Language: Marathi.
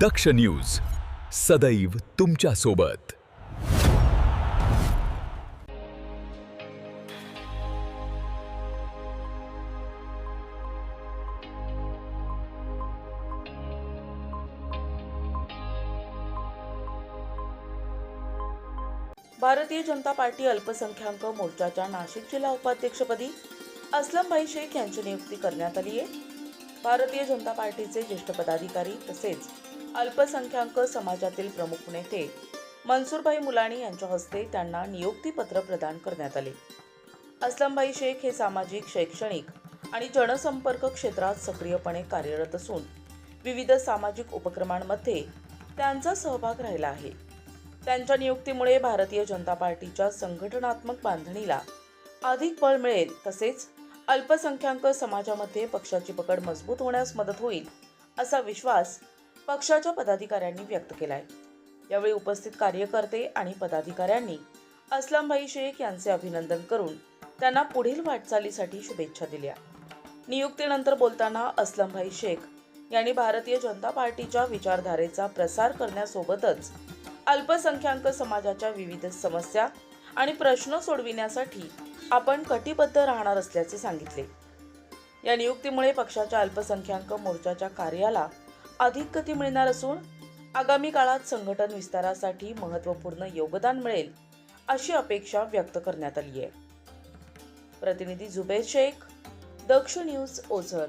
दक्ष न्यूज सदैव तुमच्या सोबत। भारतीय जनता पार्टी अल्पसंख्याक मोर्चाच्या नाशिक जिल्हा उपाध्यक्षपदी असलमभाई शेख यांची नियुक्ती करण्यात आली आहे। भारतीय जनता पार्टीचे ज्येष्ठ पदाधिकारी तसेच अल्पसंख्याक समाजातील प्रमुख नेते मनसूरभाई मुलाणी यांच्या हस्ते त्यांना नियुक्तीपत्र प्रदान करण्यात आले। असलमभाई शेख हे सामाजिक, शैक्षणिक आणि जनसंपर्क क्षेत्रात सक्रियपणे कार्यरत असून विविध सामाजिक उपक्रमांमध्ये त्यांचा सहभाग राहिला आहे। त्यांच्या नियुक्तीमुळे भारतीय जनता पार्टीच्या संघटनात्मक बांधणीला अधिक बळ मिळेल, तसेच अल्पसंख्याक समाजामध्ये पक्षाची पकड मजबूत होण्यास मदत होईल असा विश्वास पक्षाच्या पदाधिकाऱ्यांनी व्यक्त केला आहे। यावेळी उपस्थित कार्यकर्ते आणि पदाधिकाऱ्यांनी असलमभाई शेख यांचे अभिनंदन करून त्यांना पुढील वाटचालीसाठी शुभेच्छा दिल्या। नियुक्तीनंतर बोलताना असलमभाई शेख यांनी भारतीय जनता पार्टीच्या विचारधारेचा प्रसार करण्यासोबतच अल्पसंख्याक समाजाच्या विविध समस्या आणि प्रश्न सोडविण्यासाठी आपण कटिबद्ध राहणार असल्याचे सांगितले। या नियुक्तीमुळे पक्षाच्या अल्पसंख्याक मोर्चाच्या कार्याला अधिक गती मिळणार असून आगामी काळात संघटन विस्तारासाठी महत्त्वपूर्ण योगदान मिळेल अशी अपेक्षा व्यक्त करण्यात आली आहे। प्रतिनिधी जुबेर शेख, दक्ष न्यूज, ओझर।